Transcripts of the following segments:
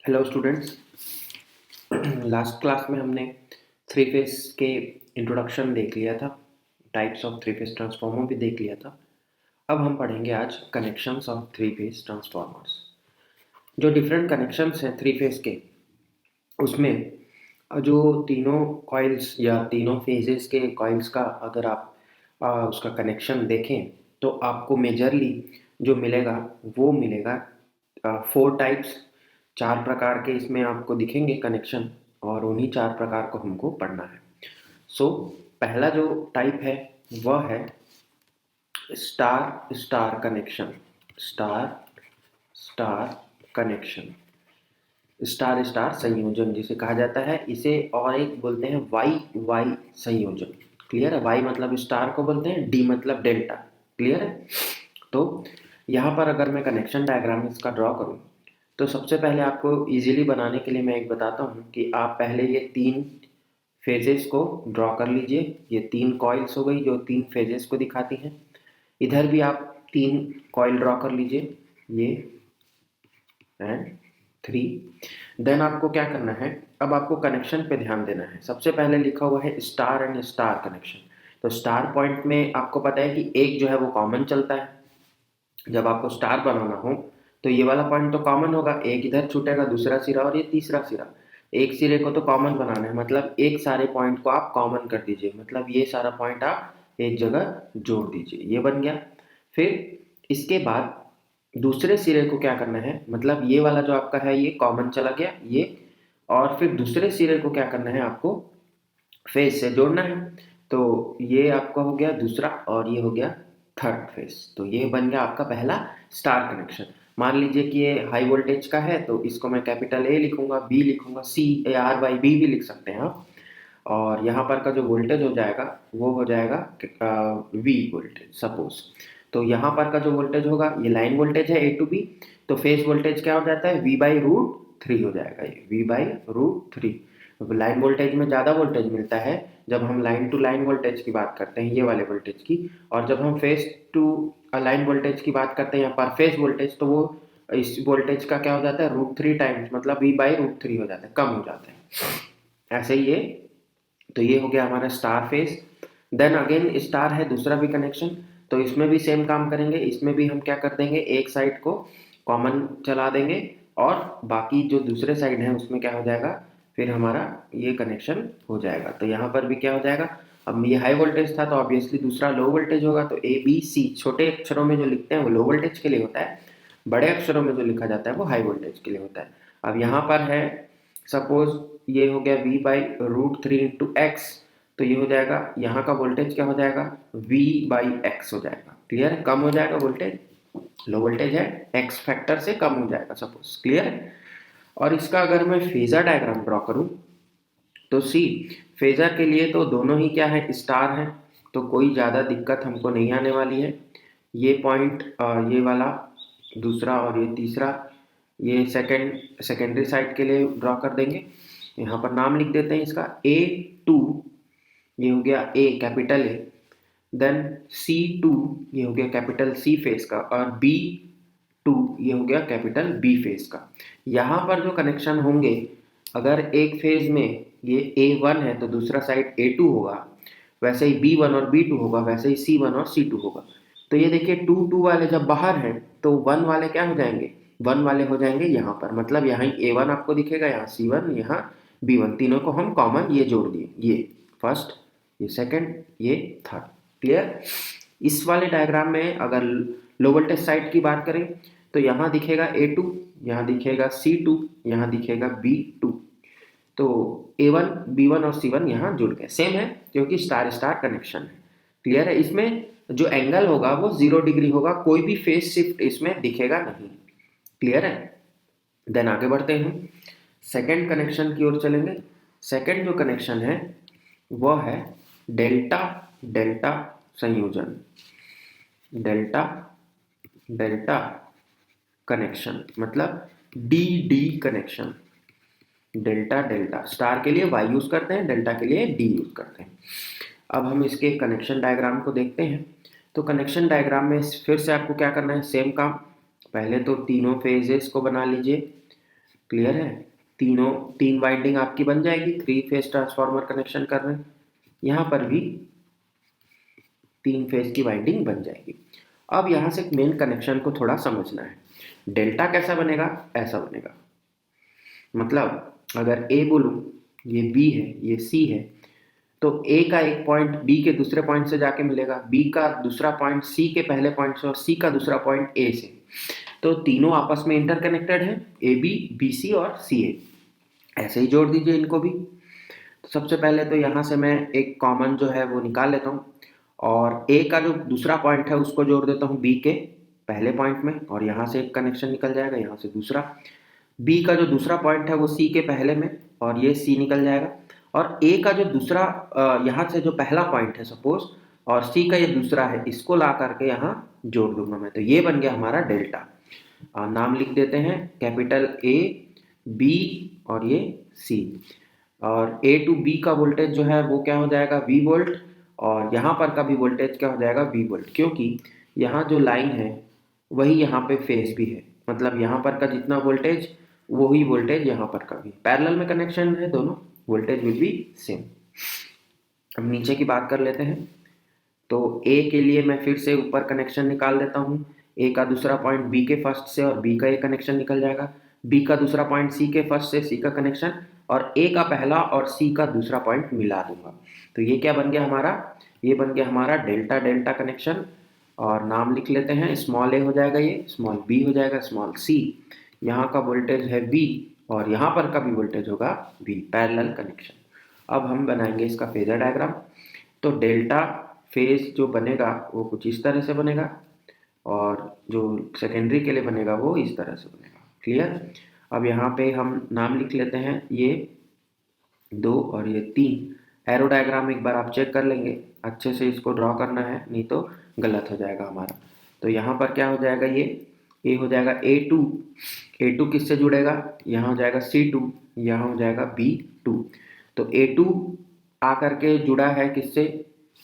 Hello students. Last class में हमने three phase के इंट्रोडक्शन देख लिया था, types of three phase transformer भी देख लिया था। अब हम पढ़ेंगे आज connections of three phase transformers. जो डिफरेंट कनेक्शंस हैं थ्री फेस के, उसमें जो तीनों कॉइल्स या तीनों फेजेस के कॉइल्स का अगर आप उसका कनेक्शन देखें तो आपको मेजरली जो मिलेगा वो मिलेगा फोर टाइप्स। चार प्रकार के इसमें आपको दिखेंगे कनेक्शन और उन्हीं चार प्रकार को हमको पढ़ना है। सो पहला जो टाइप है वह है star star connection. Star star connection, star star संयोजन जिसे कहा जाता है, इसे और एक बोलते हैं वाई वाई संयोजन। क्लियर है? वाई मतलब स्टार को बोलते हैं, डी मतलब डेल्टा। क्लियर है? तो यहाँ पर अगर मैं कनेक्शन डायग्राम इसका ड्रॉ करूँ तो सबसे पहले आपको इजीली बनाने के लिए मैं एक बताता हूँ कि आप पहले ये तीन फेजेस को ड्रॉ कर लीजिए। ये तीन कॉइल्स हो गई जो तीन फेजेस को दिखाती हैं। इधर भी आप तीन कॉइल ड्रॉ कर लीजिए, ये एंड थ्री। देन आपको क्या करना है, अब आपको कनेक्शन पे ध्यान देना है। सबसे पहले लिखा हुआ है स्टार एंड स्टार कनेक्शन। तो स्टार पॉइंट में आपको पता है कि एक जो है वो कॉमन चलता है। जब आपको स्टार बनाना हो तो ये वाला पॉइंट तो कॉमन होगा, एक इधर छूटेगा दूसरा सिरा और ये तीसरा सिरा। एक सिरे को तो कॉमन बनाना है, मतलब एक सारे पॉइंट को आप कॉमन कर दीजिए, मतलब ये सारा पॉइंट आप एक जगह जोड़ दीजिए। ये बन गया। फिर इसके बाद दूसरे सिरे को क्या करना है, मतलब ये वाला जो आपका है ये कॉमन चला गया ये, और फिर दूसरे सिरे को क्या करना है, आपको फेस से जोड़ना है। तो ये आपका हो गया दूसरा और ये हो गया थर्ड फेस। तो ये बन गया आपका पहला स्टार कनेक्शन। मान लीजिए कि ये हाई वोल्टेज का है तो इसको मैं कैपिटल ए लिखूंगा, बी लिखूंगा, सी ए आर बाई बी भी लिख सकते हैं आप। और यहाँ पर का जो वोल्टेज हो जाएगा वो हो जाएगा वी वोल्टेज सपोज। तो यहाँ पर का जो वोल्टेज होगा ये लाइन वोल्टेज है ए टू बी, तो फेज वोल्टेज क्या हो जाता है, वी बाई रूट थ्री हो जाएगा, ये V by root three. Line voltage में ज़्यादा वोल्टेज मिलता है जब हम लाइन टू लाइन वोल्टेज की बात करते हैं, ये वाले वोल्टेज की। और जब हम फेज टू लाइन वोल्टेज की बात करते हैं या पर फेज वोल्टेज, तो वो इस वोल्टेज का क्या हो जाता है, रूट थ्री टाइम्स, मतलब वी बाई रूट थ्री हो जाता है, कम हो जाता है। ऐसे ही ये, तो ये हो गया हमारा star phase. Then again star है दूसरा भी कनेक्शन, तो इसमें भी सेम काम करेंगे। इसमें भी हम क्या कर देंगे, एक साइड को कॉमन चला देंगे और बाकी जो दूसरे साइड है उसमें क्या हो जाएगा, फिर हमारा ये कनेक्शन हो जाएगा। तो यहाँ पर भी क्या हो जाएगा, अब ये हाई वोल्टेज था तो ऑब्वियसली दूसरा लो वोल्टेज होगा। तो ए बी सी छोटे अक्षरों में जो लिखते हैं वो लो वोल्टेज के लिए होता है, बड़े अक्षरों में जो लिखा जाता है वो हाई वोल्टेज के लिए होता है। अब यहाँ पर है सपोज ये हो गया v by root three into X, तो ये हो जाएगा यहाँ का वोल्टेज क्या हो जाएगा, v बाई एक्स हो जाएगा। क्लियर है? कम हो जाएगा वोल्टेज, लो वोल्टेज है, एक्स फैक्टर से कम हो जाएगा सपोज। क्लियर है? और इसका अगर मैं फेजर डायग्राम ड्रॉ करूं तो सी, फेजर के लिए तो दोनों ही क्या है, स्टार है, तो कोई ज़्यादा दिक्कत हमको नहीं आने वाली है। ये पॉइंट ये वाला दूसरा और ये तीसरा, ये सेकेंडरी साइड के लिए ड्रॉ कर देंगे। यहाँ पर नाम लिख देते हैं इसका ए टू, ये हो गया A capital A. Then C two, ये हो गया कैपिटल सी फेस का, और बी टू ये हो गया कैपिटल बी फेज का। यहाँ पर जो कनेक्शन होंगे, अगर एक फेज में ये ए वन है तो दूसरा साइड ए टू होगा, वैसे ही बी वन और बी टू होगा, वैसे ही सी वन और सी टू होगा। तो ये देखिए टू टू वाले जब बाहर हैं तो वन वाले क्या हो जाएंगे, वन वाले हो जाएंगे यहाँ पर, मतलब यहाँ ए वन आपको दिखेगा, यहाँ सी वन, यहाँ बी वन, तीनों को हम कॉमन ये जोड़ दिए, ये फर्स्ट, ये सेकंड, ये थर्ड। क्लियर? इस वाले डायग्राम में अगर लो वोल्टेज साइड की बात करें तो यहाँ दिखेगा ए टू, यहाँ दिखेगा सी टू, यहाँ दिखेगा बी टू। तो ए वन बी वन और सी वन यहाँ जुड़ गए, सेम है क्योंकि स्टार स्टार कनेक्शन है। क्लियर है? इसमें जो एंगल होगा वो 0 डिग्री होगा, कोई भी फेस शिफ्ट इसमें दिखेगा नहीं। क्लियर है? देन आगे बढ़ते हैं, सेकेंड कनेक्शन की ओर चलेंगे। सेकेंड जो कनेक्शन है वह है डेल्टा डेल्टा संयोजन। डेल्टा डेल्टा कनेक्शन मतलब D D connection. Delta delta, star के लिए वाई यूज करते हैं, डेल्टा के लिए डी यूज करते हैं। अब हम इसके कनेक्शन डायग्राम को देखते हैं। तो कनेक्शन डायग्राम में फिर से आपको क्या करना है, सेम काम। पहले तो तीनों फेजेस को बना लीजिए, क्लियर है? तीन वाइंडिंग आपकी बन जाएगी, 3 फेज ट्रांसफार्मर कनेक्शन कर रहे हैं, यहाँ पर भी 3 फेज की वाइंडिंग बन जाएगी। अब यहाँ से मेन कनेक्शन को थोड़ा समझना है। डेल्टा कैसा बनेगा? ऐसा बनेगा, मतलब अगर ए बोलूँ, ये बी है, ये सी है, तो ए का एक पॉइंट बी के दूसरे पॉइंट से जाके मिलेगा, बी का दूसरा पॉइंट सी के पहले पॉइंट से, और सी का दूसरा पॉइंट ए से। तो तीनों आपस में इंटरकनेक्टेड है, ए बी, बी सी और सी ए। ऐसे ही जोड़ दीजिए इनको भी। तो सबसे पहले तो यहाँ से मैं एक कॉमन जो है वो निकाल लेता हूँ, और ए का जो दूसरा पॉइंट है उसको जोड़ देता हूँ बी के पहले पॉइंट में, और यहाँ से एक कनेक्शन निकल जाएगा, यहाँ से दूसरा। बी का जो दूसरा पॉइंट है वो सी के पहले में, और ये सी निकल जाएगा। और ए का जो दूसरा यहाँ से जो पहला पॉइंट है सपोज, और सी का ये दूसरा है, इसको ला करके यहाँ जोड़ दूंगा मैं। तो ये बन गया हमारा डेल्टा। नाम लिख देते हैं, कैपिटल ए, बी और ये सी। और ए टू बी का वोल्टेज जो है वो क्या हो जाएगा? V volt. और यहाँ पर का भी वोल्टेज क्या हो जाएगा? वी वोल्ट, क्योंकि यहाँ जो लाइन है वही यहाँ पे फेज भी है, मतलब यहाँ पर का जितना वोल्टेज वही वोल्टेज यहाँ पर का भी। पैरेलल में कनेक्शन है दोनों, वोल्टेज विल बी सेम। अब नीचे की बात कर लेते हैं। तो ए के लिए मैं फिर से ऊपर कनेक्शन निकाल देता हूँ। ए का दूसरा पॉइंट बी के फर्स्ट से, और बी का एक कनेक्शन निकल जाएगा। बी का दूसरा पॉइंट सी के फर्स्ट से, सी का कनेक्शन, और ए का पहला और सी का दूसरा पॉइंट मिला दूंगा। तो ये क्या बन गया हमारा? ये बन गया हमारा डेल्टा डेल्टा कनेक्शन। और नाम लिख लेते हैं, स्मॉल ए हो जाएगा, ये स्मॉल बी हो जाएगा, स्मॉल सी। यहाँ का वोल्टेज है बी, और यहाँ पर का भी वोल्टेज होगा बी, पैरेलल कनेक्शन। अब हम बनाएंगे इसका फेजर डायग्राम। तो डेल्टा फेज जो बनेगा वो कुछ इस तरह से बनेगा, और जो सेकेंडरी के लिए बनेगा वो इस तरह से बनेगा। क्लियर? अब यहाँ पे हम नाम लिख लेते हैं, ये 2 और ये 3। एरो डायग्राम एक बार आप चेक कर लेंगे, अच्छे से इसको ड्रॉ करना है, नहीं तो गलत हो जाएगा हमारा। तो यहाँ पर क्या हो जाएगा? ये हो जाएगा A2। A2 किससे जुड़ेगा? यहाँ हो जाएगा C2, यहाँ हो जाएगा B2। तो A2 आकर के जुड़ा है किससे?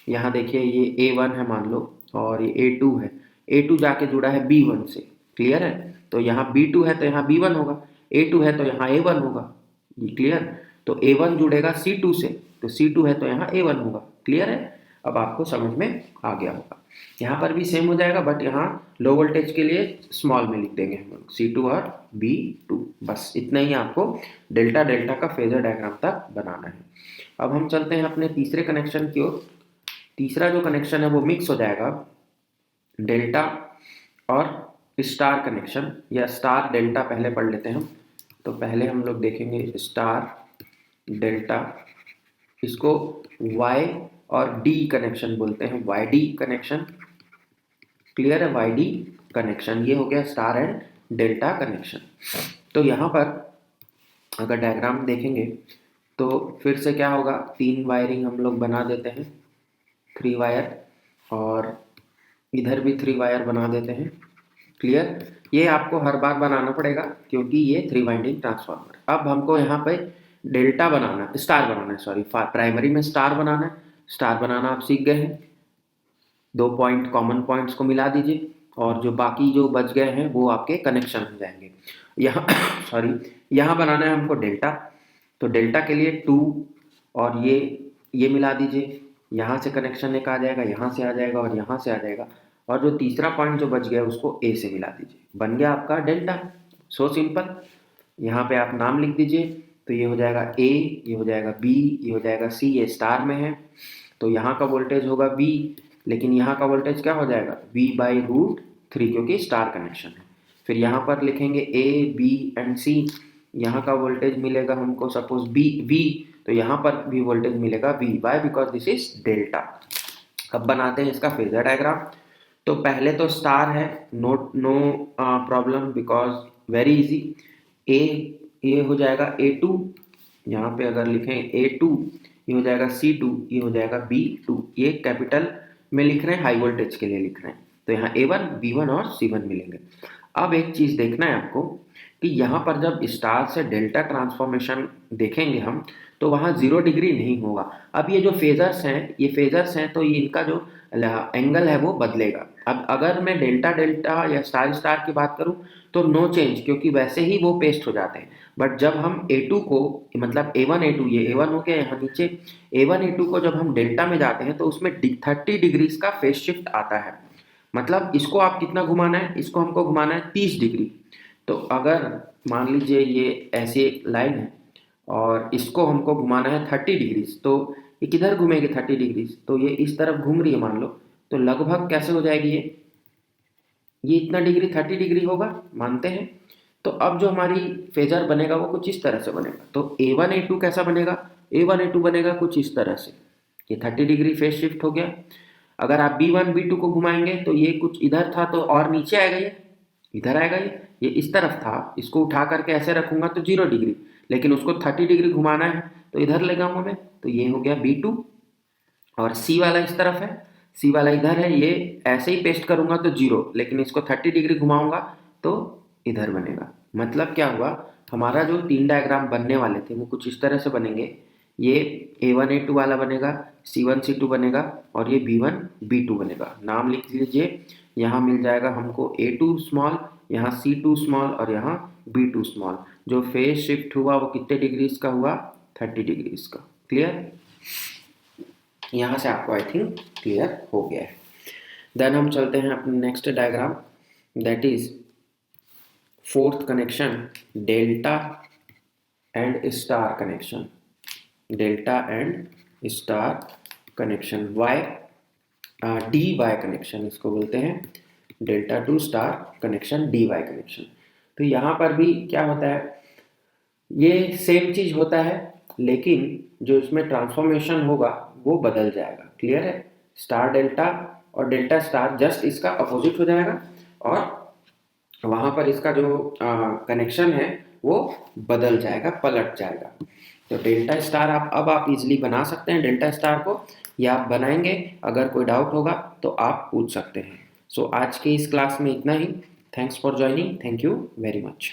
यहाँ देखिए, ये A1 है मान लो, और ये A2 है। A2 जाके जुड़ा है B1 से। क्लियर है? तो यहाँ B2 है तो यहाँ B1 होगा, A2 है तो यहाँ A1 होगा। ये क्लियर? तो A1 जुड़ेगा C2 से, तो C2 है तो यहाँ A1 होगा। क्लियर है? अब आपको समझ में आ गया होगा। यहाँ पर भी सेम हो जाएगा, बट यहाँ लो वोल्टेज के लिए स्मॉल में लिख देंगे हम लोग, C2 और B2। बस इतना ही आपको डेल्टा डेल्टा का फेजर डायग्राम तक बनाना है। अब हम चलते हैं अपने तीसरे कनेक्शन की ओर। तीसरा जो कनेक्शन है वो मिक्स हो जाएगा डेल्टा और स्टार कनेक्शन, या स्टार डेल्टा पहले पढ़ लेते हैं हम। तो पहले हम लोग देखेंगे स्टार डेल्टा, इसको वाई और डी कनेक्शन बोलते हैं, वाई डी कनेक्शन। क्लियर है? वाई डी कनेक्शन, ये हो गया स्टार एंड डेल्टा कनेक्शन। तो यहाँ पर अगर डायग्राम देखेंगे तो फिर से क्या होगा, 3 वायरिंग हम लोग बना देते हैं, 3 वायर, और इधर भी 3 वायर बना देते हैं। क्लियर? ये आपको हर बार बनाना पड़ेगा क्योंकि ये 3 वाइंडिंग ट्रांसफार्मर। अब हमको यहाँ पे डेल्टा बनाना, स्टार बनाना है, सॉरी, प्राइमरी में स्टार बनाना है। स्टार बनाना आप सीख गए हैं, 2 पॉइंट कॉमन पॉइंट्स को मिला दीजिए, और जो बाकी जो बच गए हैं वो आपके कनेक्शन हो जाएंगे। यहाँ सॉरी, यहाँ बनाना है हमको डेल्टा। तो डेल्टा के लिए 2 और ये मिला दीजिए, यहाँ से कनेक्शन एक आ जाएगा, यहाँ से आ जाएगा और यहाँ से आ जाएगा, और जो तीसरा पॉइंट जो बच गया उसको ए से मिला दीजिए, बन गया आपका डेल्टा। So simple. यहाँ पे आप नाम लिख दीजिए, तो ये हो जाएगा ए, ये हो जाएगा बी, ये हो जाएगा सी, ये स्टार में है तो यहाँ का वोल्टेज होगा वी, लेकिन यहाँ का वोल्टेज क्या हो जाएगा? V/√3, क्योंकि स्टार कनेक्शन है। फिर यहाँ पर लिखेंगे ए बी एंड सी, यहाँ का वोल्टेज मिलेगा हमको सपोज V, तो यहाँ पर भी वोल्टेज मिलेगा V। Why? Because this is delta. अब बनाते हैं इसका फेजर डायग्राम। तो पहले तो स्टार है, no problem, because very easy. ये हो जाएगा A2, यहाँ पे अगर लिखें A2, ये हो जाएगा C2, ये हो जाएगा B2। ये कैपिटल में लिख रहे हैं, हाई वोल्टेज के लिए लिख रहे हैं, तो यहाँ A1, B1 और C1 मिलेंगे। अब एक चीज़ देखना है आपको कि यहाँ पर जब स्टार से डेल्टा ट्रांसफॉर्मेशन देखेंगे हम, तो वहाँ 0 डिग्री नहीं होगा। अब ये जो फेजर्स हैं, ये फेजर्स हैं, तो ये इनका जो एंगल है वो बदलेगा। अब अगर मैं डेल्टा डेल्टा या स्टार स्टार की बात करूं तो नो चेंज, क्योंकि वैसे ही वो पेस्ट हो जाते हैं। बट जब हम A2 को, मतलब A1 A2, ये A1 हो गया यहाँ नीचे, A1 A2 को जब हम डेल्टा में जाते हैं तो उसमें 30 डिग्रीज का फेस शिफ्ट आता है। मतलब इसको आप कितना घुमाना है, इसको हमको घुमाना है 30 डिग्री। तो अगर मान लीजिए ये ऐसी एक लाइन है और इसको हमको घुमाना है 30 डिग्रीज, तो ये किधर घूमेगी 30 डिग्रीज, तो ये इस तरफ घूम रही है मान लो, तो लगभग कैसे हो जाएगी ये इतना डिग्री 30 डिग्री होगा, मानते हैं। तो अब जो हमारी फेजर बनेगा वो कुछ इस तरह से बनेगा। तो A1 A2 कैसा बनेगा, A1 A2 बनेगा कुछ इस तरह से, ये 30 डिग्री फेज शिफ्ट हो गया। अगर आप B1 B2 को घुमाएंगे तो ये कुछ इधर था तो और नीचे आएगा, ये इधर आएगा, ये इस तरफ था, इसको उठा करके ऐसे रखूंगा तो 0 डिग्री, लेकिन उसको 30 डिग्री घुमाना है तो इधर ले जाऊंगा मैं, तो ये हो गया B2। और सी वाला इस तरफ है, सी वाला इधर है, ये ऐसे ही पेस्ट करूंगा तो 0, लेकिन इसको 30 डिग्री घुमाऊंगा तो इधर बनेगा। मतलब क्या हुआ, हमारा जो 3 डायग्राम बनने वाले थे वो कुछ इस तरह से बनेंगे। ये A1 A2 वाला बनेगा, C1 C2 बनेगा, और ये B1 B2 बनेगा। नाम लिख लीजिए, यहाँ मिल जाएगा हमको A2 स्मॉल, यहाँ C2 स्मॉल और यहाँ B2 स्मॉल। जो फेज शिफ्ट हुआ वो कितने डिग्रीज का हुआ, 30 डिग्रीज का। क्लियर, यहाँ से आपको आई थिंक क्लियर हो गया है। देन हम चलते हैं अपने next diagram, that is fourth connection, delta and star connection. Delta and star connection, Y D Y connection इसको बोलते हैं, delta to star connection, D Y connection. तो यहाँ पर भी क्या होता है, ये सेम चीज होता है, लेकिन जो इसमें ट्रांसफॉर्मेशन होगा वो बदल जाएगा। क्लियर है, स्टार डेल्टा और डेल्टा स्टार जस्ट इसका अपोजिट हो जाएगा, और वहां पर इसका जो कनेक्शन है वो बदल जाएगा, पलट जाएगा। तो डेल्टा स्टार आप इजीली बना सकते हैं डेल्टा स्टार को, या आप बनाएंगे, अगर कोई डाउट होगा तो आप पूछ सकते हैं। सो आज के इस क्लास में इतना ही। Thanks for joining, thank you very much.